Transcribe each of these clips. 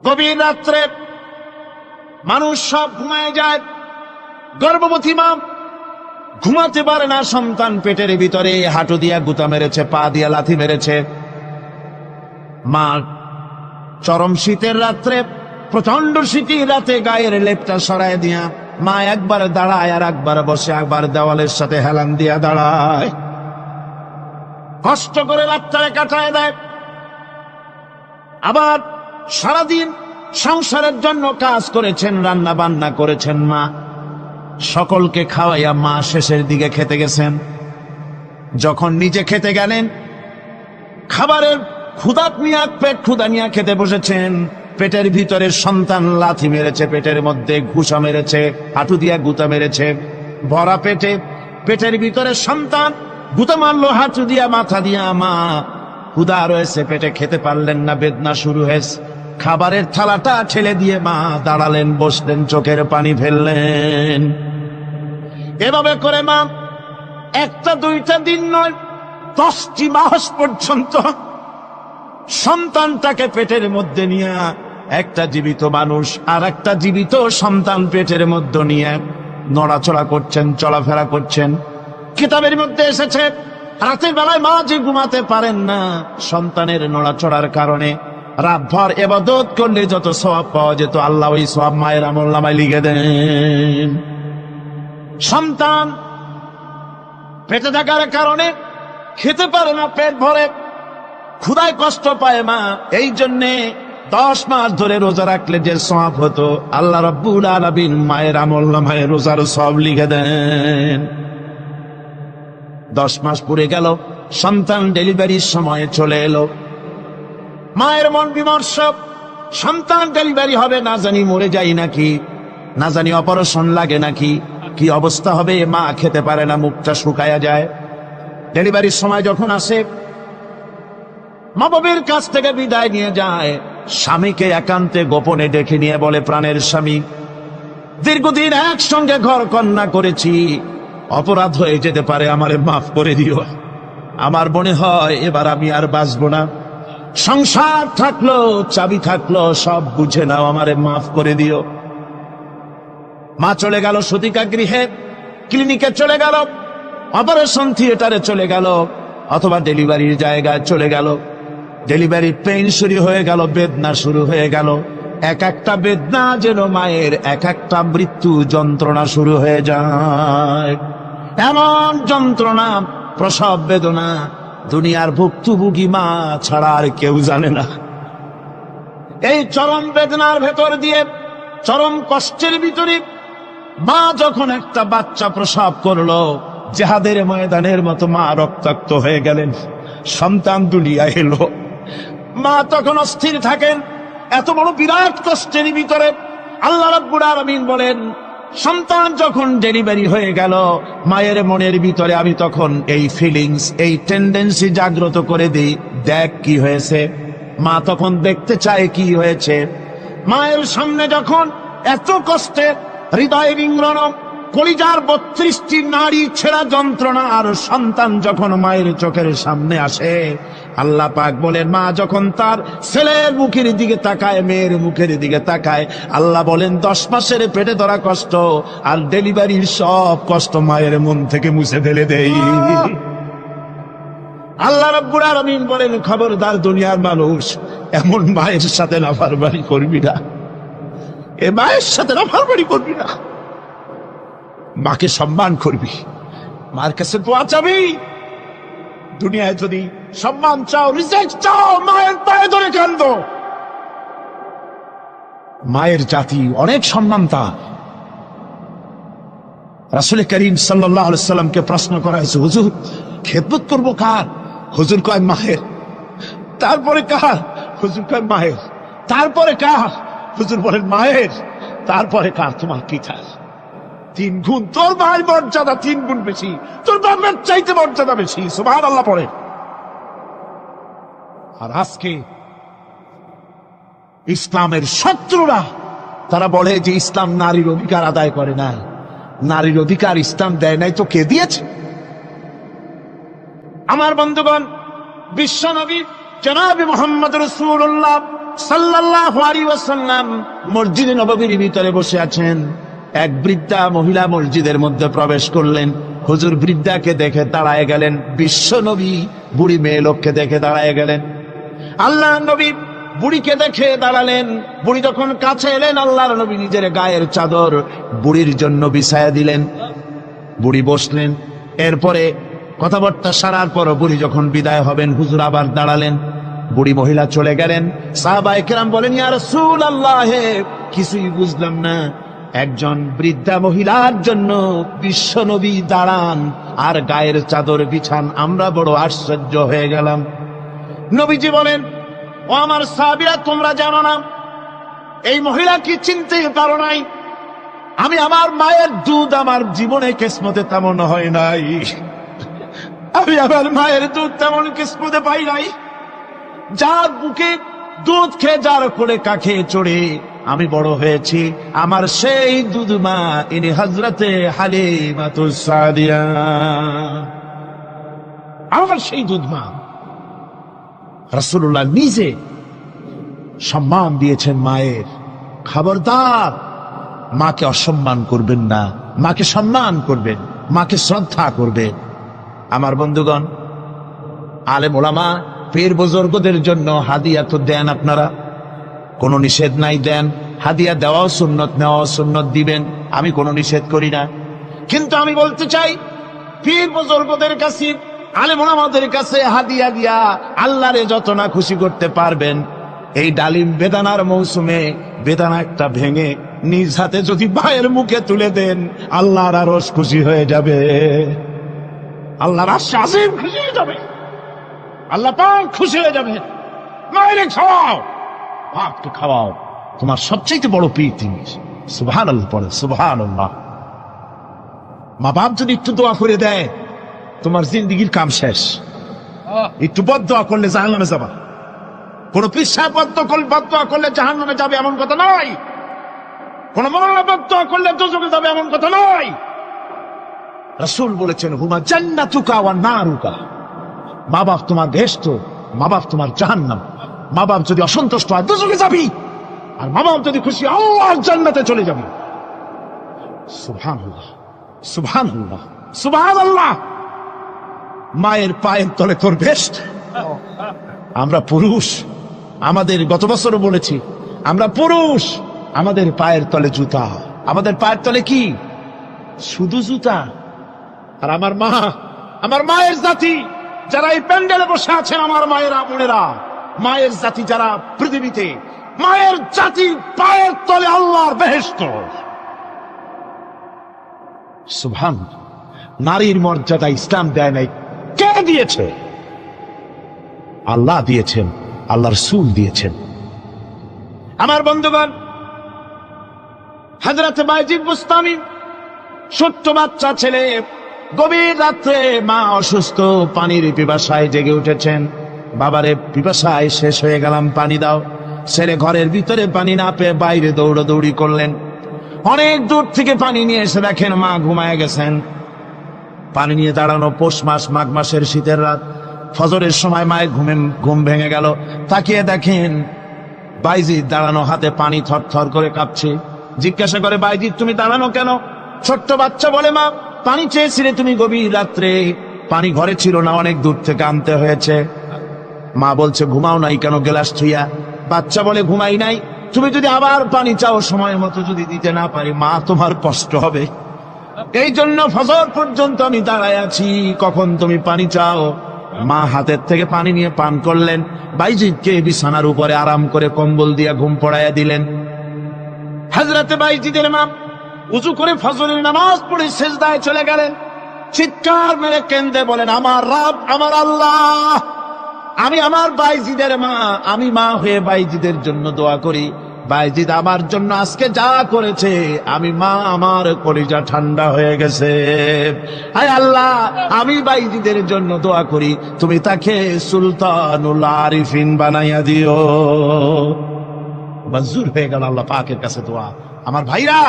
গভীর রাত্রে মানুষ সব ঘুমায় যায়, গর্ভবতী মা ঘুমাতে পারে না, সন্তান পেটের ভিতরে হাঁটু দিয়া গুতা মেরেছে, পা দিয়া লাথি মেরেছে। মা চরম শীতের রাত্রে, প্রচন্ড শীতের রাতে গায়ের লেপটা সরায় দিয়া মা একবার দাঁড়ায় আর একবার বসে, একবার দেওয়ালের সাথে হেলান দিয়া দাঁড়ায়, কষ্ট করে রাতটারে কাটায় দেয়। আবার সারাদিন সংসারের জন্য কাজ করেছেন, রান্না বান্না করেছেন মা, সকলকে খাওয়াইয়া মা শেষের দিকে খেতে গেছেন। যখন নিজে খেতে গেলেন, খাবারের ক্ষুধা নিয়ে, পেট ক্ষুধা নিয়ে খেতে বসেছেন, পেটের ভিতরে সন্তান লাথি মেরেছে, পেটের মধ্যে ঘুষা মেরেছে, হাঁটু দিয়া গুতা মেরেছে। ভরা পেটে, পেটের ভিতরে সন্তান গুতা মারলো হাঁটু দিয়া, মাথা দিয়া। মা ক্ষুধা রয়েছে, পেটে খেতে পারলেন না, বেদনা শুরু হয়েছে। খাবারের থালাটা ঠেলে দিয়ে মা দাঁড়ালেন, বসলেন, চোখের পানি ফেললেন। এভাবে করে মা একটা দুইটা দিন নয়, 10টি মাস পর্যন্ত সন্তানটাকে পেটের মধ্যে নিয়ে, একটা জীবিত মানুষ আর একটা জীবিত সন্তান পেটের মধ্যে নিয়ে নড়াচড়া করছেন, চলাফেরা করছেন। কিতাবের মধ্যে এসেছে, রাতের বেলায় মা যে ঘুমাতে পারেন না সন্তানের নড়াচড়ার কারণে, রাতভর ইবাদত করলে যত সওয়াব পাওয়া যেত, আল্লাহ ওই সওয়াব মায়ের আমলনামায় লিখে দেন। সন্তান পেটে থাকার কারণে খেতে পারে না, পেট ভরে ক্ষুধায় কষ্ট পায় মা। এই জন্যে 10 মাস ধরে রোজা রাখলে যে সওয়াব হতো, আল্লাহ রাব্বুল আলামিন মায়ের আমলনামায় রোজার সওয়াব লিখে দেন। 10 মাস পুরে গেল, সন্তান ডেলিভারির সময় চলে এলো। মায়ের মন বিমর্ষ, সন্তান ডেলিভারি হবে, না জানি মরে যাই নাকি, না জানি অপারেশন লাগে নাকি, কি অবস্থা হবে। মা খেতে পারে না, মুখটা শুকায়া যায়। ডেলিভারির সময় যখন আসে, মা বাবার কাছ থেকে বিদায় নিয়ে যায়, স্বামীকে একান্তে গোপনে ডেকে নিয়ে বলে, প্রাণের স্বামী, দীর্ঘদিন একসঙ্গে ঘর কন্যা করেছি, অপরাধ হয়ে যেতে পারে, আমারে মাফ করে দিও। আমার মনে হয় এবার আমি আর বাঁচবো না। সংসার থাকলো, চাবি থাকলো, সব বুঝে নাও, আমারে মাফ করে দিও। মা চলে গেল সতিকা গৃহে, ক্লিনিকে চলে গেল, অপারেশন থিয়েটারে চলে গেল, অথবা ডেলিভারির জায়গায় চলে গেল। ডেলিভারির পেইন শুরু হয়ে গেল, বেদনা শুরু হয়ে গেল। এক একটা বেদনা যেন মায়ের এক একটা মৃত্যু যন্ত্রণা শুরু হয়ে যায়। এমন যন্ত্রণা, প্রসব বেদনা দুনিয়ার ভুক্তভোগী মা ছাড়া আর কেউ জানে না। এই চরম বেদনার ভেতর দিয়ে, চরম কষ্টের ভিতরে মা যখন একটা বাচ্চা প্রসব করলো, জিহাদের ময়দানের মতো মা রক্তাক্ত হয়ে গেলেন, সন্তান দুনিয়া এলো। মা তখন অস্থির থাকেন। এত বড় বিরাট কষ্টের ভিতরে আল্লাহ রাব্বুল আলামিন বলেন, সন্তান যখন ডেলিভারি হয়ে গেল, মায়ের মনের ভিতরে আমি তখন এই ফিলিংস, এই টেন্ডেন্সি জাগ্রত করে দিই, দেখ কি হয়েছে। মা তখন দেখতে চায় কি হয়েছে। মায়ের সামনে যখন এত কষ্টে, হৃদয় বিঙ্গন, কলিজার 32টি নাড়ি ছেঁড়া যন্ত্রণা আর সন্তান যখন মায়ের চোখের সামনে আসে, আল্লাহ পাক বলেন, মা যখন তার ছেলের মুখের দিকে তাকায়, মেয়ের মুখের দিকে তাকায়, আল্লাহ বলেন 10 মাসের পেটে ধরা কষ্ট আর ডেলিভারির সব কষ্ট মায়ের মন থেকে মুছে ফেলে দেই। আল্লাহ রাব্বুল আলামিন বলেন, খবরদার দুনিয়ার মানুষ, এমন মায়ের সাথে নাফরমানি করবি না, এ মায়ের সাথে নাফরমানি করবি না, মাকে সম্মান করবি, মার কাছে দোয়া চাবি। দুনিয়ায় যদি সম্মান চাও, রিজেক্ট চাও, মায়ের পায়ে ধরে কাঁদো। মায়ের জাতি অনেক সম্মান তার। রাসূল করিম সাল্লাল্লাহু আলাইহি সাল্লামকে প্রশ্ন করা হয়েছে, হুজুর খেদমত করবো কার? হুজুর কয় মায়ের। তারপরে কার? হুজুর কয় মায়ের। তারপরে কার? হুজুর বলেন মায়ের। তারপরে কার? তোমার কি চাই? 3 গুণ। তোর মায়ের মর্যাদা 3 গুণ বেশি, তোর বাবার চাইতে মর্যাদা বেশি। সুবহানাল্লাহ পড়ে। আর আজকে ইসলামের শত্রুরা তারা বলে যে ইসলাম নারীর অধিকার আদায় করে না। নারীর অধিকার ইসলাম দেয় নাই তো কে দিয়েছে? আমার বন্ধুগণ, বিশ্বনবী জনাবে মুহাম্মদ রাসূলুল্লাহ সাল্লাল্লাহু আলাইহি ওয়াসাল্লাম মসজিদে নববীর ভিতরে বসে আছেন। এক বৃদ্ধা মহিলা মসজিদের মধ্যে প্রবেশ করলেন। হুজুর বৃদ্ধাকে দেখে দাঁড়ায় গেলেন। বিশ্ব নবী বুড়ি মেয়ে লোককে দেখে দাঁড়ায় গেলেন। আল্লাহ নবী বুড়িকে দেখে দাঁড়ালেন। বুড়ি যখন কাছে এলেন, আল্লাহর নবী নিজের গায়ের চাদর বুড়ির জন্য বিছায়া দিলেন। বুড়ি বসলেন। এরপরে কথাবার্তা সারার পর বুড়ি যখন বিদায় হবেন, হুজুর আবার দাঁড়ালেন। বুড়ি মহিলা চলে গেলেন। সাহাবায়ে কেরাম বলেন, ইয়া রাসূলুল্লাহ, কিছুই বুঝলাম না, একজন বৃদ্ধা মহিলার জন্য বিশ্ব নবী দাঁড়ান আর গায়ের চাদর বিছান, আমরা বড় আশ্চর্য হয়ে গেলাম। নবীজি বলেন, ও আমার সাহাবীরা, তোমরা জানো না এই মহিলা কি চিনতে পারো নাই? আমি আমার মায়ের দুধ আমার জীবনে কিসমতে তেমন হয় নাই। আমি আমার মায়ের দুধ তেমন কিসমতে পাই নাই। যার বুকে দুধ খেয়ে, যার কোলে কাখে চড়ে আমি বড় হয়েছি, আমার সেই দুধ মা, ইনি হযরতে হালিমাতুস সাদিয়া, আমার সেই দুধ মা। রাসূলুল্লাহ নিজে সম্মান দিয়েছেন মায়ের। খবরদার, মাকে অসম্মান করবেন না, মাকে সম্মান করবেন, মাকে শ্রদ্ধা করবেন। আমার বন্ধুগণ, আলেম ওলামা পীর বুজুর্গদের জন্য হাদিয়া তো দেন আপনারা, কোনো নিষেধ নাই, দেন। হাদিয়া দেওয়াও সুন্নত, নেওয়াও সুন্নত, দিবেন, আমি কোনো নিষেধ করি না। কিন্তু আমি বলতে চাই, পীর বুজুর্গদের কাছে, আলেম ওলামাদের কাছে হাদিয়া দিয়া আল্লাহরে যত না খুশি করতে পারবেন, এই ডালিম বেদানার মৌসুমে বেদানা একটা ভেঙে নিজ হাতে যদি ভাইয়ের মুখে তুলে দেন, আল্লাহর আরশ খুশি হয়ে যাবে, আল্লাহর আরশ আজিম খুশি হয়ে যাবে, আল্লাহ পাক খুশি হয়ে যাবে। মায়ের খাওয়াও, বাপকে খাওয়াও, তোমার সবচেয়ে বড় পীর তিনি। সুবহানাল্লাহ পড়ে, সুবহানাল্লাহ। মা বাপ যদি একটু দোয়া করে দেয়, তোমার জিন্দেগির কাম শেষ। একটু বদদোয়া করলে জাহান্নামে যাবা। কোন পীর সাহেব বদদোয়া করলে জাহান্নামে যাবে এমন কথা নয়। কোন মাওলানা বদদোয়া করলে দোজখে যাবে এমন কথা নয়। রাসূল বলেছেন, হুমা জান্নাতুকা ওয়া নারুকা, মা বাপ তোমার বেহেশত, মা বাপ তোমার জাহান্নাম। মা বাপ যদি অসন্তুষ্ট হয়, দোজখে যাবি, আর মা বাপ যদি খুশি, আল্লাহর জান্নাতে চলে যাবি। সুবহানাল্লাহ, সুবহানাল্লাহ, সুবহানাল্লাহ। মায়ের পায়ের তলে তোর বেহেশত। আমরা পুরুষ, আমাদের গত বছরও বলেছি, আমরা পুরুষ, আমাদের পায়ের তলে জুতা। আমাদের পায়ের তলে কি? শুধু জুতা। আর আমার মা, আমার মায়ের জাতি যারা এই প্যান্ডেলে বসে আছেন, আমার মায়েরা বোনেরা, মায়ের জাতি যারা পৃথিবীতে, মায়ের জাতি পায়ের তলে আল্লাহর বেহেশত। সুবহান। নারীর মর্যাদা ইসলাম দেয় নাই, কে দিয়েছে? আল্লাহ দিয়েছেন, আল্লাহ রাসূল দিয়েছেন। আমার বন্ধুগণ, হযরত বাইজিদ বুস্তামি, ছোট্ট বাচ্চা ছেলে, গভীর রাত্রে মা অসুস্থ, পানির পিপাসায় জেগে উঠেছেন। বাবারে, পিপাসায় শেষ হয়ে গেলাম, পানি দাও। ছেলে ঘরের ভিতরে পানি না পেয়ে বাইরে দৌড়াদৌড়ি করলেন। অনেক দূর থেকে পানি নিয়ে এসে দেখেন মা ঘুমায় গেছেন। পানি নিয়ে দাঁড়ানো পৌষ মাস, মাঘ মাসের শীতের রাত, ফজরের সময় মায়ের ঘুম ভেঙে গেল। তাকিয়ে দেখেন বাইজিদ দাঁড়ানো, হাতে পানি থরথর করে কাঁপছে। জিজ্ঞাসা করে, বাইজিদ তুমি দাঁড়ানো কেন? ছোট্ট বাচ্চা বলে, মা পানি চেয়েছিলে তুমি গভীর রাত্রে, পানি ঘরে ছিল না, অনেক দূর থেকে আনতে হয়েছে। মা বলছে, ঘুমাও নাই কেন গ্লাস ছুঁয়া? বাচ্চা বলে, ঘুমাই নাই। তুমি যদি আবার পানি চাও, সময় মতো যদি দিতে না পারি, মা তোমার কষ্ট হবে। এই জন্য ফজর পর্যন্ত আমি দাঁড়ায় আছি, কখন তুমি পানি চাও। মা হাতের থেকে পানি নিয়ে পান করলেন। বাইজিদকে বিছানার উপরে আরাম করে কম্বল দিয়ে ঘুম পড়াইয়া দিলেন। হযরতে বাইজিদের মা উযু করে ফজরের নামাজ পড়ে সিজদায় চলে গেলেন। চিৎকার মেরে কেঁদে বলেন, আমার রব, আমার আল্লাহ, আমি আমার বাইজিদের মা, আমি মা হয়ে বাইজিদের জন্য দোয়া করি। বাইজিদ আমার জন্য আজকে যা করেছে, আমি মা, আমার কলিজা ঠান্ডা হয়ে গেছে। আয় আল্লাহ, আমি বাইজিদের জন্য দোয়া করি, তুমি তাকে সুলতানুল আরিফিন বানাইয়া দিও। মঞ্জুর হয়ে গেল আল্লাহ পাকের কাছে দোয়া। আমার ভাইরা,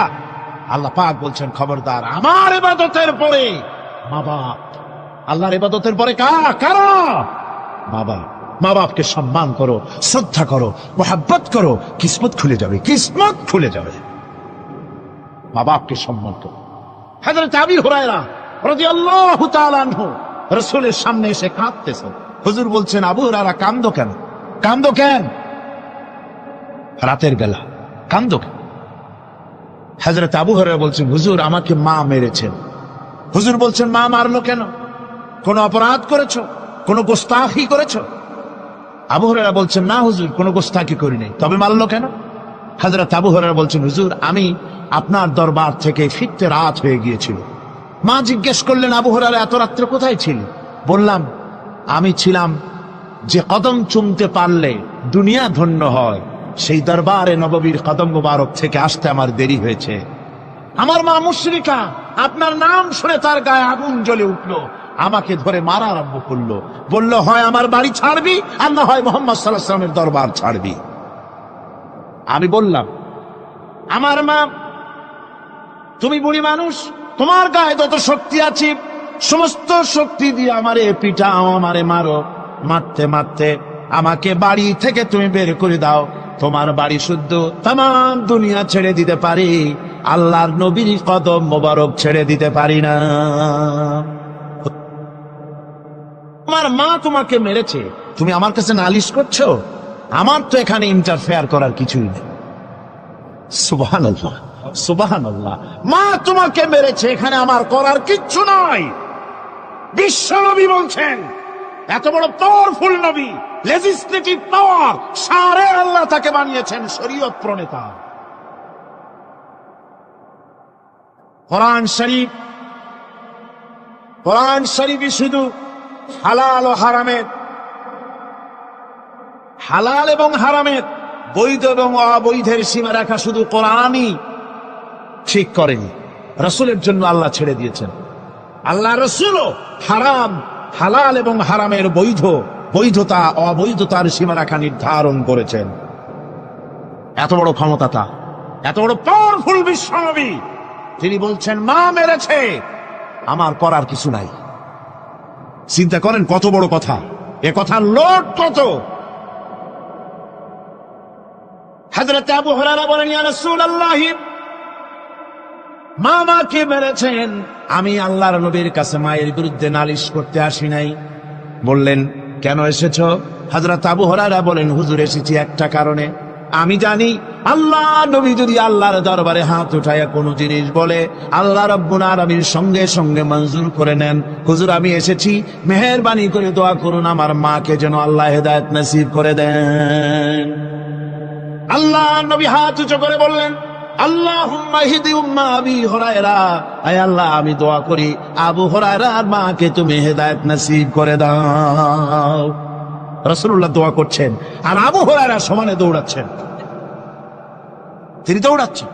আল্লাহ পাক বলছেন, খবরদার, আমার ইবাদতের পরে মা বাপ। আল্লাহর ইবাদতের পরে কারা? বাবা। মা বাপকে সম্মান করো, শ্রদ্ধা করো, মোহাব্বত করো, কিসমত খুলে যাবে, কিসমত খুলে যাবে। মা বাপকে সম্মান করো। হযরত আবু হুরায়রা রাদিয়াল্লাহু তাআলা আনহু রাসূলের সামনে এসে কাঁদতেছেন। হুজুর বলছেন, আবু হুরায়রা কান্দো কেন? কান্দো কেন? রাতের বেলা কান্দো কেন? হযরত আবু হুরায়রা বলছেন, হুজুর আমাকে মা মেরেছেন। হুজুর বলছেন, মা মারলো কেন? কোন অপরাধ করেছো? কোন গোস্তাখি করেছো? আবু হুরায়রা বলছেন, না হুজুর, কোন গোস্তাখি করিনি, তবে মারলো কেন? হযরত আবু হুরায়রা বলছেন, হুজুর আমি আপনার দরবার থেকে ফিরতে রাত হয়ে গিয়েছিল। মা জিজ্ঞেস করলেন, আবু হুরায়রা এত রাত্রে কোথায় ছিল? বললাম, আমি ছিলাম যে কদম চুমতে পারলে দুনিয়া ধন্য হয়, সেই দরবারে নববীর কদম মুবারক থেকে আসতে আমার দেরি হয়েছে। আমার মা মুশরিকা, আপনার নাম শুনে তার গায়ে আগুন জ্বলে উঠলো, আমাকে ধরে মারা আরম্ভ করলো। বলল, হয় আমার বাড়ি ছাড়বি, আর না হয় মুহাম্মদ সাল্লাল্লাহু আলাইহি ওয়াসাল্লামের দরবার ছাড়বি। আমি বললাম, আমার মা, তুমি বুড়ি মানুষ, তোমার গায়ে যত শক্তি আছে সমস্ত শক্তি দিয়ে আমারে পিটাও, আমারে মারো। মারতে মারতে আমাকে বাড়ি থেকে তুমি বের করে দাও। তোমার বাড়ি শুদ্ধ তামাম দুনিয়া ছেড়ে দিতে পারি, আল্লাহর নবীর কদম মোবারক ছেড়ে দিতে পারি না। তোমার মা তোমাকে মেরেছে, তুমি আমার কাছে নালিশ করছো? আমার তো এখানে ইন্টারফেয়ার করার কিছুই নেই। সুবহানাল্লাহ, সুবহানাল্লাহ। মা তোমাকে মেরেছে, এখানে আমার করার কিচ্ছু নাই। বিশ্বনবী বলছেন, এত বড় পাওয়ারফুল নবী, লেজিসলেটিভ পাওয়ার, সারে আল্লাহ তাকে বানিয়েছেন শরীয়ত প্রণেতা। কোরআন শরীফ, কোরআন শরীফই শুধু হালাল ও হারামের, হালাল এবং হারামের, বৈধ এবং অবৈধের সীমারেখা শুধু কোরআনই ঠিক করেনি, রাসূলের জন্য আল্লাহ ছেড়ে দিয়েছেন। আল্লাহ রাসূলও হারাম, হালাল এবং হারামের বৈধ, বৈধতা অবৈধতার সীমারেখা নির্ধারণ করেছেন। এত বড় ক্ষমতা তার, এত বড় পাওয়ারফুল বিশ্বনবী, তিনি বলছেন মা মেরেছে, আমার করার কিছু নাই। চিন্তা করেন কত বড় কথা, এ কথার লোড কত। হযরত আবু হুরায়রা বলেন, ইয়া রাসূলুল্লাহ, মা মাকে মেরেছেন, আমি আল্লাহর নবীর কাছে মায়ের বিরুদ্ধে নালিশ করতে আসি নাই। বললেন, কেন এসেছো? হযরত আবু হুরায়রা বলেন, হুজুর এসেছি একটা কারণে। আমি জানি আল্লাহ নবী যদি আল্লাহর দরবারে হাত উঠায়া কোনো জিনিস বলে, আল্লাহ রাব্বুল আলামিন সঙ্গে সঙ্গে মঞ্জুর করে নেন। হুজুর আমি এসেছি, মেহেরবানি করে দোয়া করুন আমার মাকে যেন আল্লাহ হেদায়েত নসিব করে দেন। আল্লাহ নবী হাত উঁচু করে বললেন, আল্লাহুম্মা হিদি উম্মা আবি হুরায়রা, আয় আল্লাহ আমি দোয়া করি আবু হুরায়রার মাকে তুমি হেদায়েত নসিব করে দাও। রাসূলুল্লাহ দোয়া করছেন আর আবু হুরায়রা সমানে দৌড়াচ্ছেন। তিনি দৌড়াচ্ছেন,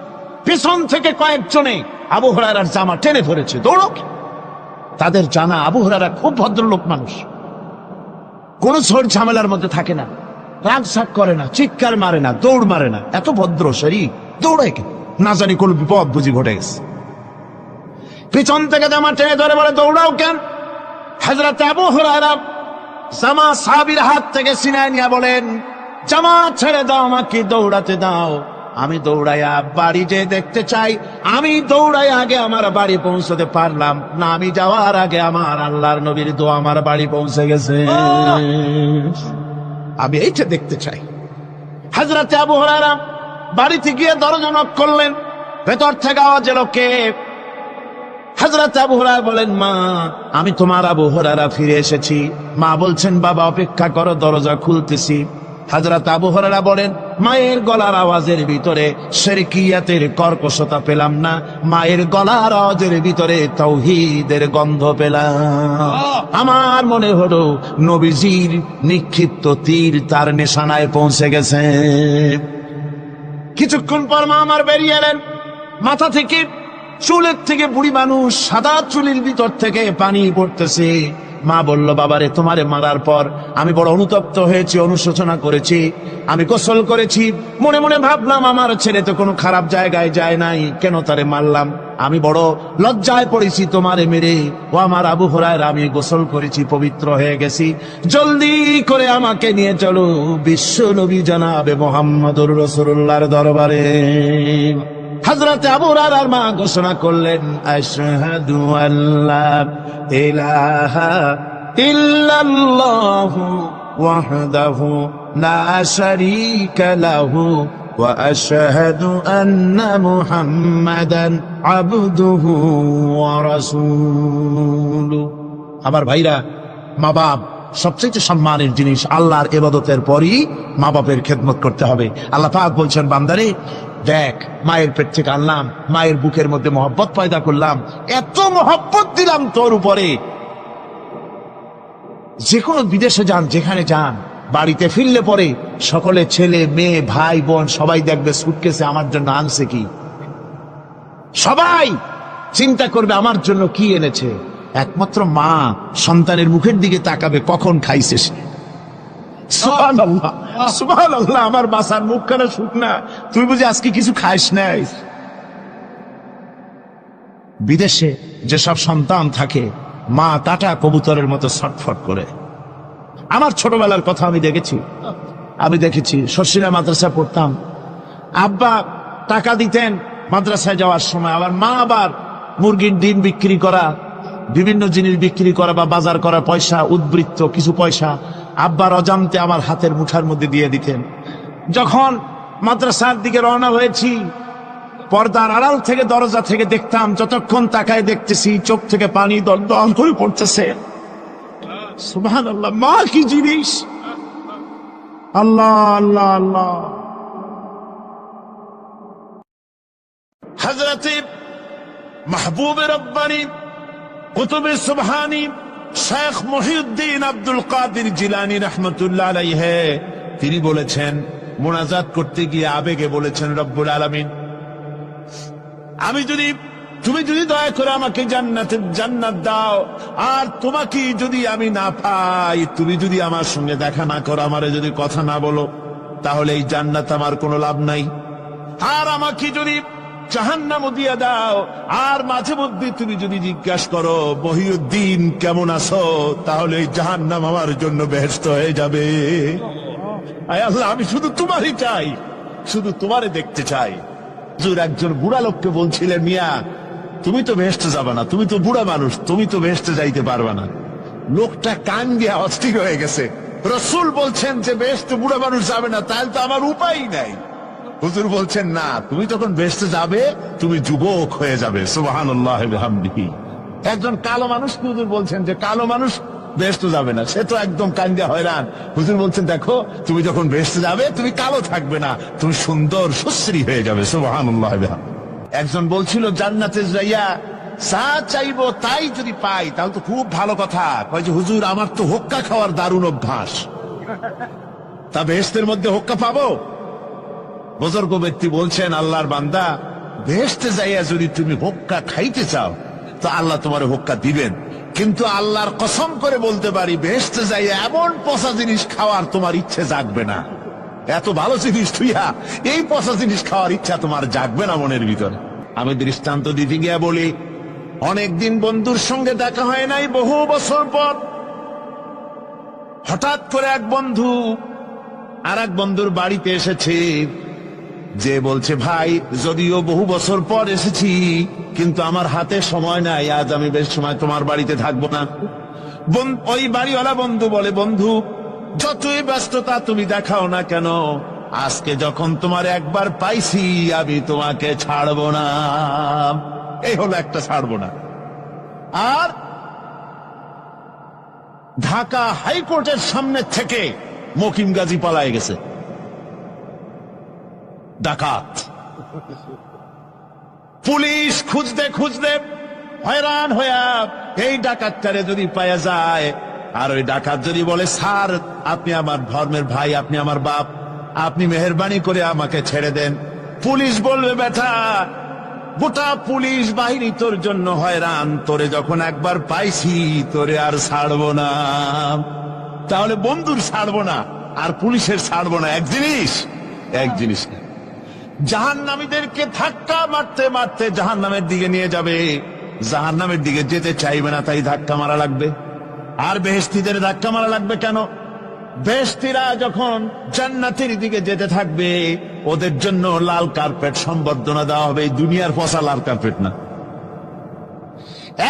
পিছন থেকে কয়েকজনে আবু হুরায়রার জামা টেনে ধরেছে, দৌড়ো। তাদের জানা আবু হুরায়রা খুব ভদ্রলোক মানুষ, কোন ঝড় ঝামেলার মধ্যে থাকে না, রাগ সাগ করে না, চিৎকার মারে না, দৌড় মারে না, এত ভদ্র শরীর, দৌড়ায় কেন? না জানি কোন বিপদ বুঝি ঘটে গেছে। পিছন থেকে জামা টেনে ধরে বলে, দৌড়াও কেন? হযরত আবু হুরায়রা জামা সাহাবীর হাত থেকে ছিনায় নিয়ে বলেন, জামা ছেড়ে দাও, আমাকে দৌড়াতে দাও। আমি দৌড়াইয়া বাড়ি যে দেখতে চাই, আমি দৌড়াই আগে আমার বাড়ি পৌঁছতে পারলাম না, আমি যাওয়ার আগে আমার আল্লাহর নবীর দোয়া আমার বাড়ি পৌঁছে গেছে, আমি এইটা দেখতে চাই। হযরত আবু হুরায়রা বাড়িতে গিয়ে দরজা নক করলেন, ভেতর থেকে আওয়াজ এলো, কে? হযরত আবু হুরায়রা বলেন, মা আমি তোমার আবু হুরায়রা ফিরে এসেছি। মা বলছেন, বাবা অপেক্ষা করো, দরজা খুলতেছি। হযরত আবু হুরায়রা বলেন, মায়ের গলার আওয়াজের ভিতরে শিরকিয়াতের কর্কশতা পেলাম না, মায়ের গলার আওয়াজের ভিতরে তাওহীদের গন্ধ পেলাম। আমার মনে হলো নবীজির নিক্ষিপ্ত তীর তার নিশানায় পৌঁছে গেছে। কিছুক্ষণ পর মা আমার বেরিয়ে এলেন, মাথা থেকে চুলের থেকে বুড়ি মানুষ, সাদা চুলের ভিতর থেকে পানি পড়তেছে, মা বলল, বাবারে তোমারে মারার পর আমি বড় অনুতপ্ত হয়েছি, অনুশোচনা করেছি, আমি গোসল করেছি, মনে মনে ভাবলাম আমার ছেলে তো কোনো খারাপ জায়গায় যায় নাই, কেন তারে মারলাম, আমি বড় লজ্জায় পড়েছি তোমারে মেরে। ও আমার আবু হুরায়রা, আমি গোসল করেছি, পবিত্র হয়ে গেছি, জলদি করে আমাকে নিয়ে চলো বিশ্ব নবী জনাবে মুহাম্মদুর রাসূলুল্লাহর দরবারে। হযরত আবু হুরায়রার মা ঘোষণা করলেন, আশহাদু আল্লা ইলাহা ইল্লাল্লাহু ওয়াহদাহু লা শারীকা লাহু ওয়া আশহাদু আন্না মুহাম্মাদান আবদুহু ওয়া রাসূলুহু। আমার ভাইরা, মা বাপ সবচেয়ে সম্মানের জিনিস। আল্লাহর ইবাদতের পরই মা বাপের খেদমত করতে হবে। আল্লাহ পাক বলছেন, বান্দারে দেখ, মায়ের পেট থেকে আনলাম, মায়ের বুকের মধ্যে মহব্বত পয়দা করলাম, এত মহব্বত দিলাম তোর উপরে, যে কোনো বিদেশে যান, যেখানে যান, বাড়িতে ফিরলে পরে সকলে, ছেলে মেয়ে ভাই বোন সবাই দেখবে সুটকেসে আমার জন্য আনছে কি, সবাই চিন্তা করবে আমার জন্য কি এনেছে। একমাত্র মা সন্তানের মুখের দিকে তাকাবে, কখন খাইছে সে। সুবহানাল্লাহ, সুবহানাল্লাহ, আমার বাসার মুখখানা শুকনা, তুই বুঝি আজকে কিছু খাইস নাই। বিদেশে যেসব সন্তান থাকে, মা টাটা কবুতরের মতো ছটফট করে। আমার ছোটবেলার কথা আমি দেখেছি, শর্ষিনা মাদ্রাসা পড়তাম, আব্বা টাকা দিতেন মাদ্রাসায় যাওয়ার সময়, আবার মা আবার মুরগির ডিম বিক্রি করা, বিভিন্ন জিনিস বিক্রি করা বা বাজার করা পয়সা, উদ্বৃত্ত কিছু পয়সা আব্বার অজান্তে আমার হাতের মুঠার মধ্যে দিয়ে দিতেন। যখন মাদ্রাসার দিকে রওনা হয়েছি, পর্দার আড়াল থেকে, দরজা থেকে দেখতাম, যতক্ষণ তাকায় দেখতেছি চোখ থেকে পানি দল করে পড়তেছে। সুবহানাল্লাহ, মা কি জিনিস! আল্লাহ আল্লাহ আল্লাহ। হযরতে মাহবুব রব্বানী কুতুবে সুবহানী শেখ মহিউদ্দিন আব্দুল কাদের জিলানী রাহমাতুল্লাহ আলাইহি, তিনি বলেছেন, মুনাজাত করতে গিয়ে আবেগে বলেছেন, রব্বুল আলামিন, তুমি যদি দয়া করে আমাকে জান্নাত দাও, আর তোমাকে যদি আমি না পাই, তুমি যদি আমার সঙ্গে দেখা না করো, আমারে যদি কথা না বলো, তাহলে এই জান্নাত আমার কোনো লাভ নাই। আর আমাকে যদি জাহান্নামও দিয়ে দাও, আর মাঝে মধ্যে তুমি যদি জিজ্ঞাসা করো মহিউদ্দিন কেমন আছো, তাহলে এই জাহান্নাম আমার জন্য বেহেশত হয়ে যাবে। আয় আল্লাহ, আমি শুধু তোমারই চাই, শুধু তোমারে দেখতে চাই। হুজুর একজন বুড়া লোককে বলছিলেন, মিয়া তুমি তো বেহেশতে যাবে না, তুমি তো বুড়া মানুষ, তুমি তো বেহেশতে যাইতে পারবে না। লোকটা কান দিয়ে অস্থির হয়ে গেছে। রাসূল বলছেন যে বেহেশতে বুড়া মানুষ যাবে না, তাহলে তো আমার উপায় নাই। হুজুর বলছেন, না, তুমি তখন বেহেশতে যাবে, তুমি যুবক হয়ে যাবে। সুবহানাল্লাহ ওয়া বিহামদিহি। একজন কালো মানুষ হুজুর বলছেন যে কালো মানুষ বেহেশতে যাবে না, সে তো একদম কান্দা হয়রান। হুজুর বলছেন, দেখো, তুমি যখন বেহেশতে যাবে, তুমি কালো থাকবে না, তুমি সুন্দর সুশ্রী হয়ে যাবে। সুবহানাল্লাহ ওয়া বিহামদিহি। একজন বলছিল, জান্নাতে যাইয়া যা চাইবো তাই যদি পাই তাহলে তো খুব ভালো কথা। কয় যে হুজুর, আমার তো হোক্কা খাওয়ার দারুণ অভ্যাস, তা বেহেশতের মধ্যে হোক্কা পাবো? বুজুর্গ ব্যক্তি বলছেন, আল্লাহর বান্দা, বেহেশতে যাইয়া যদি তুমি হোক্কা খাইতে চাও, তো আল্লাহ তোমার হোক্কা দিবেন, কিন্তু আল্লাহর কসম করে বলতে পারি, বেহেশতে যাইয়া এমন পচা জিনিস খাওয়ার তোমার ইচ্ছে জাগবে না। এত ভালো জিনিস থুইয়া এই পচা জিনিস খাওয়ার ইচ্ছা তোমার জাগবে না মনের ভিতরে। আমি দৃষ্টান্ত দিতে গিয়া বলি, অনেকদিন বন্ধুর সঙ্গে দেখা হয় নাই, বহু বছর পর হঠাৎ করে এক বন্ধু আর এক বন্ধুর বাড়িতে এসেছে, যে বলছে, ভাই যদিও বহু বছর পর এসেছি, কিন্তু আমার হাতে সময় নাই, আজ আমি বেশ সময় তোমার বাড়িতে থাকবো না। ওই বাড়িওয়ালা বন্ধু বলে, বন্ধু যতই ব্যস্ততা তুমি দেখাও না কেন, আজকে যখন তোমার একবার পাইছি, আমি তোমাকে ছাড়বো না। এই হলো একটা ছাড়বো না। আর ঢাকা হাইকোর্টের সামনে থেকে মকিম গাজী পালায় গেছে, ডাকাত। পুলিশ খুঁজতে খুঁজতে হয়রান হইয়া এই ডাকাতটারে যদি পাওয়া যায়, আর ওই ডাকাত যদি বলে, স্যার আপনি আমার ধর্মের ভাই, আপনি আমার বাপ, আপনি মেহেরবানি করে আমাকে ছেড়ে দেন, পুলিশ বলবে, বেটা গোটা পুলিশ বাহিনী তোর জন্য হয়রান, তোরে যখন একবার পাইছি তোরে আর ছাড়বো না। তাহলে বন্ধুর ছাড়বো না আর পুলিশের ছাড়বো না এক জিনিস না। জাহান্নামীদেরকে ধাক্কা মারতে মারতে জাহান্নামের দিকে নিয়ে যাবে, জাহান্নামের দিকে যেতে চাইবে না, তাই ধাক্কা মারা লাগবে। আর বেহেশতীদের ধাক্কা মারা লাগবে কেন? বেহেশতীরা যখন জান্নাতের দিকে যেতে থাকবে, ওদের জন্য লাল কার্পেট সম্বর্ধনা দেওয়া হবে। দুনিয়ার পচা লাল কার্পেট না,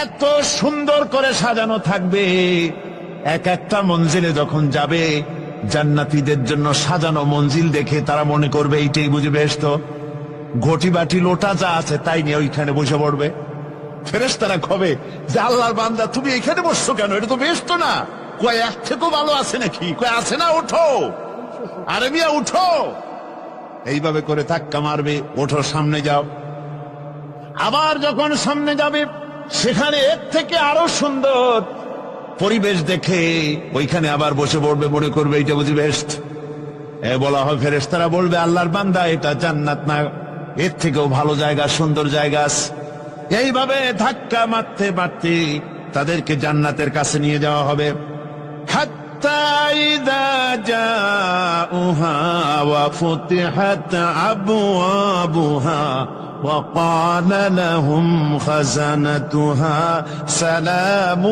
এত সুন্দর করে সাজানো থাকবে। এক একটা মঞ্জিলে যখন যাবে, জান্নাতীদের জন্য সাজানো মঞ্জিল দেখে তারা মনে করবে এইটাই বুঝি বেহেশত। ঘটি বাটি লোটা যা আছে তাই নিয়ে ওইখানে বসে পড়বে। ফেরেশতারা কবে যে আল্লাহর বান্দা তুমি এখানে বসছো কেন, এটা তো বেহেশত না। কয় এক থেকেও ভালো আছে নাকি? কয় আছে না, ওঠো আরে মিয়া উঠো। এইভাবে করে ধাক্কা মারবে, ওঠো সামনে যাও। আবার যখন সামনে যাবে, সেখানে এর থেকে আরো সুন্দর পরিবেশ দেখে ওইখানে আবার বসে পড়বে, মনে করবে এইটা বুঝি বেহেশত। বলা হয় ফেরেশতারা বলবে আল্লাহর বান্দা এটা জান্নাত না, এর থেকেও ভালো জায়গা, সুন্দর জায়গা আছে। এইভাবে ধাক্কা মারতে মারতে তাদেরকে জান্নাতের কাছে নিয়ে যাওয়া হবে। হাত্তা ইযা জাউহা ওয়া ফুতিহাত আবওয়াবুহা وقال لهم خزنتها سلام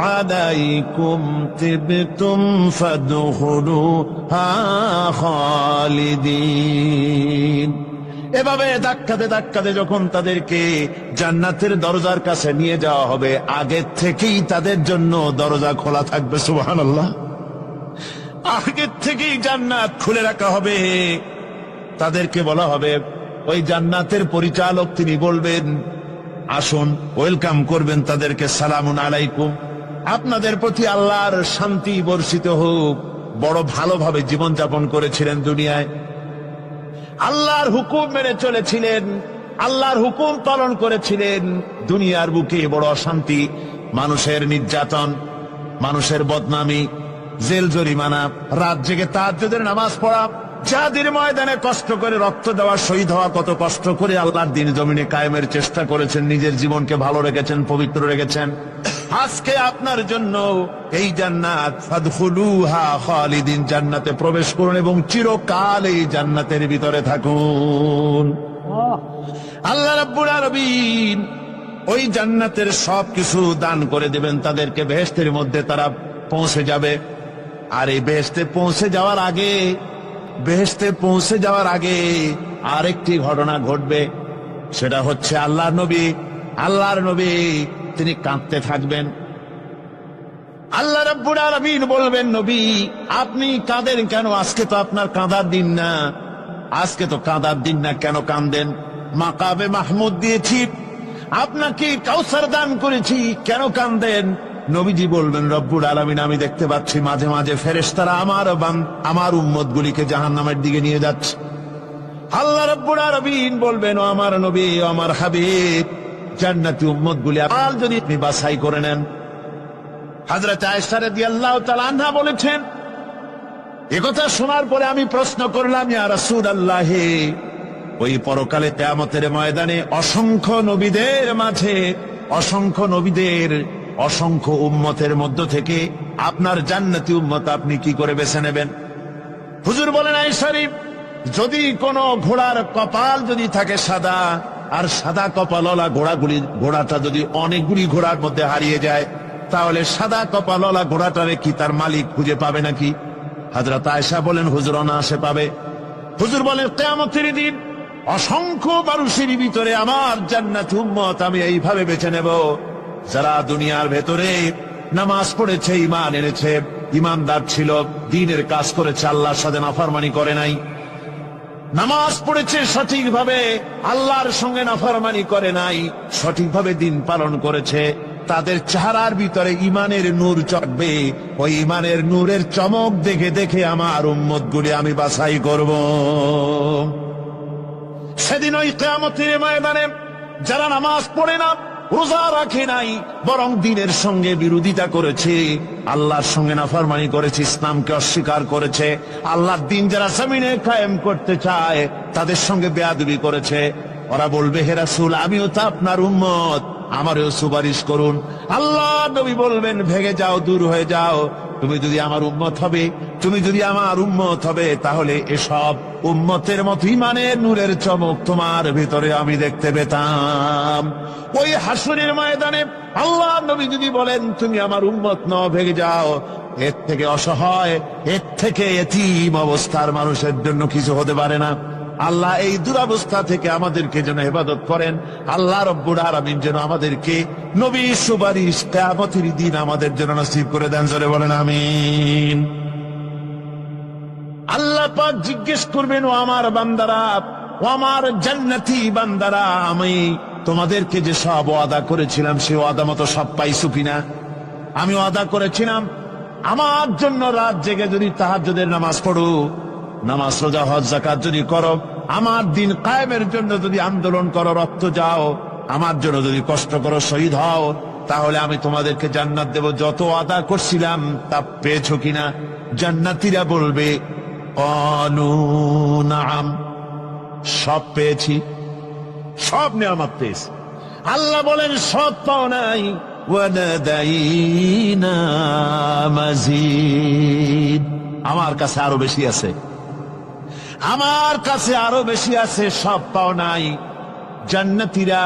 عليكم طبتم فادخلوها خالدين। এভাবে ধাক্কাতে যখন তাদেরকে জান্নাতের দরজার কাছে নিয়ে যাওয়া হবে, আগে থেকেই তাদের জন্য দরজা খোলা থাকবে। সুবহানাল্লাহ, আগে থেকেই জান্নাত খুলে রাখা হবে। তাদেরকে বলা হবে, ওই জান্নাতের পরিচালক তিনি বলবেন আসুন, ওয়েলকাম করবেন তাদেরকে, সালামুন আলাইকুম, আপনাদের প্রতি আল্লাহর শান্তি বর্ষিত হোক। বড় ভালোভাবে জীবনযাপন করেছিলেন দুনিয়ায়, আল্লাহর হুকুম মেনে চলেছিলেন, আল্লাহর হুকুম পালন করেছিলেন। দুনিয়ার বুকে বড় অশান্তি, মানুষের নির্যাতন, মানুষের বদনামি, জেল জরিমানা, রাত জেগে তাহাজ্জুদের নামাজ পড়া, যাদের ময়দানে কষ্ট করে রক্ত দেওয়া, শহীদ হওয়া, কত কষ্ট করে আল্লাহর দ্বীন জমিনে কায়েমের চেষ্টা করেছেন, নিজের জীবনকে ভালো রেখেছেন, পবিত্র রেখেছেন। আজকে আপনার জন্য এই জান্নাত, ফাদখুলুহা খালিদিন, জান্নাতে প্রবেশ করুন এবং চিরকাল এই জান্নাতের ভিতরে থাকুন। আল্লাহ রাব্বুল আলামিন ওই জান্নাতের সবকিছু দান করে দেবেন তাদেরকে, বেহেশতের মধ্যে তারা পৌঁছে যাবে। আর এই বেহেশতে পৌঁছে যাওয়ার আগে আরেকটি ঘটনা ঘটবে, সেটা হচ্ছে আল্লাহর নবী তিনি কাঁদতে থাকবেন। আল্লাহ রাব্বুল আলামিন বলবেন, নবী আপনি কাঁদেন কেন? আজকে তো আপনার কাঁদার দিন না, কেন কাঁদেন? মাকামে মাহমুদ দিয়েছি, আপনাকে কাউসার দান করেছি, কেন কাঁদেন? নবীজি বলবেন, রব্বুল আলামিন আমি দেখতে পাচ্ছি মাঝে মাঝে ফেরেশতারা আমার উম্মত গুলিকে জাহান্নামের দিকে নিয়ে যাচ্ছে। আল্লাহ রাব্বুল আলামিন বলবেন, ও আমার নবী, ও আমার হাবিব, জান্নাতি উম্মত গুলি আর যদি আপনি বাছাই করে নেন। হযরত আয়েশা রাদিয়াল্লাহু তাআলা আনহা বলেছেন, একথা শোনার পরে আমি প্রশ্ন করলাম, ইয়া রাসূলুল্লাহ, ওই পরকালে কিয়ামতের ময়দানে অসংখ্য নবীদের অসংখ্য উম্মতের মধ্য থেকে আপনার জান্নাতি উম্মত আপনি কি করে বেছে নেবেন? হুজুর বলেন, আয়েশা, যদি কোন ঘোড়ার কপাল যদি থাকে সাদা, আর সাদা কপালওয়ালা ঘোড়াটা যদি অনেকগুলি ঘোড়ার মধ্যে হারিয়ে যায়, তাহলে সাদা কপালওয়ালা ঘোড়াটারে কি তার মালিক খুঁজে পাবে নাকি? হযরত আয়েশা বলেন, হুজুর অনায়াসে পাবে। হুজুর বলেন, কিয়ামতের দিন অসংখ্য মানুষের ভিতরে আমার জান্নাতি উম্মত আমি এইভাবে বেছে নেব, যারা দুনিয়ার ভেতরে নামাজ পড়েছে, ঈমান এনেছে, ঈমানদার ছিল, দ্বীনের কাজ করেছে, আল্লাহর সাথে নাফরমানি করে নাই, নামাজ পড়েছে সঠিকভাবে, আল্লাহর সঙ্গে নাফরমানি করে নাই, সঠিকভাবে দ্বীন পালন করেছে, তাদের চেহারার ভিতরে ঈমানের নূর চমকবে। ওই ঈমানের নূরের চমক দেখে দেখে আমার উম্মত গুলি আমি বাছাই করব। সেদিন ওই কিয়ামতের ময়দানে যারা নামাজ পড়ে না, রোজা রাখে নাই, বরং দ্বীনের সঙ্গে বিরোধিতা করেছে, আল্লাহর সঙ্গে নাফরমানি করেছে, ইসলামকে অস্বীকার করেছে, আল্লাহর দ্বীন যারা জমিনে কায়েম করতে চায় তাদের সঙ্গে বেয়াদবি করেছে, ওরা বলবে, হে রাসূল, আমিও তো আপনার উম্মত, আমারও সুপারিশ করুন। আল্লাহ নবী বলবেন, ভেগে যাও, দূর হয়ে যাও। তুমি যদি আমার উম্মত হবে, তুমি যদি আমার উম্মত হবে, তাহলে এসব উম্মতের মতো ইমানের নূরের চমক তোমার ভিতরে আমি দেখতে পেতাম। ওই হাসরের ময়দানে আল্লাহ নবী যদি বলেন, তুমি আমার উম্মত নও, ভেগে যাও, এর থেকে অসহায়, এর থেকে এতিম অবস্থার মানুষের জন্য কিছু হতে পারে না। আল্লাহ এই দুরবস্থা থেকে আমাদেরকে যেন হেফাজত করেন। আল্লাহ রব্বুল আলামিন যেন আমাদেরকে নবীর সুপারিশ কিয়ামতের দিন আমাদের জন্য নসিব করে দেন। জোরে বলেন আমিন। আল্লাহ পাক জিজ্ঞেস করবেন, ও আমার বান্দারা, ও আমার জান্নাতি বান্দারা, আমি তোমাদেরকে যে সব ওয়াদা করেছিলাম সে ওয়াদা মতো সব পাইছো কিনা? আমি ওয়াদা করেছিলাম আমার জন্য রাত জেগে যদি তাহাজ্জুদের নামাজ পড়ো, নামাজ, রোজা, হজ, যাকাত যদি করো, আমার দিন কায়েমের জন্য যদি আন্দোলন করো, রক্ত যাও, আমার জন্য যদি কষ্ট করো, শহীদ হও, তাহলে আমি তোমাদেরকে জান্নাত দেব। যত ওয়াদা করছিলাম তা পেয়েছো কিনা? জান্নাতীরা বলবে, ক্বালু নাআম, সব পেয়েছি, সব নিয়ামত পেয়েছি। আল্লাহ বলেন, সব পাও নাই, ওয়ালাদাইনা মাজিদ, আমার কাছে আরো বেশি আছে, আমার কাছে আরো বেশি আছে, সব পাও নাই। জান্নাতীরা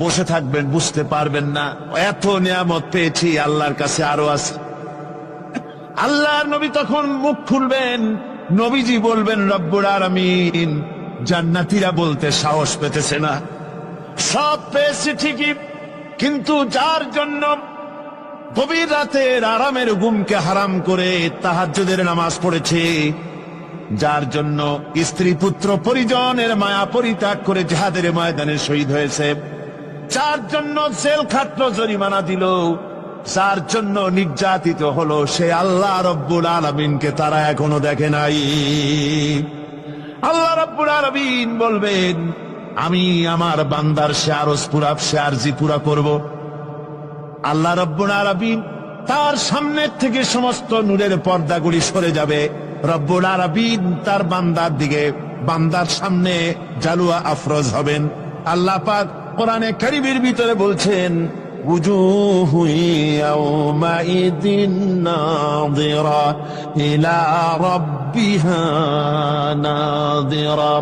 বসে থাকবেন, বুঝতে পারবেন না, এত নিয়ামত পেয়েছি, আল্লাহর কাছে আরো আছে। আল্লাহর নবী তখন মুখ খুলবেন, নবীজি বলবেন, রব্বুল আলামিন, জান্নাতীরা বলতে সাহস পেতেছে না, সব পেয়েছি ঠিকই, কিন্তু যার জন্য গভীর রাতের আরামের ঘুমকে হারাম করে তাহাজ্জুদের নামাজ পড়েছে, যার জন্য স্ত্রী পুত্র পরিজনের মায়া পরিত্যাগ করে জিহাদের ময়দানে শহীদ হয়েছে, যার জন্য জেল খাটলো, জরিমানা দিল, যার জন্য নির্যাতিত হলো, সে আল্লাহ রব্বুল আলামিনকে তারা এখনো দেখে নাই। আল্লাহ রব্বুল আলামিন বলবেন, আমি আমার বান্দার সে আরজ পুরা, সে আরজি পুরা করব। আল্লাহ রব্বুল আলামিন তার সামনের থেকে সমস্ত নূরের পর্দাগুলি সরে যাবে। রব্বুল আলামিন তার বান্দার দিকে, বান্দার সামনে জালুয়া আফরোজ হবেন। আল্লাহ পাক কোরআনে কারীমের ভিতরে বলছেন, উজুহু ইয়াওমাইদিন নাযিরা ইলা রাব্বিহা নাযিরা।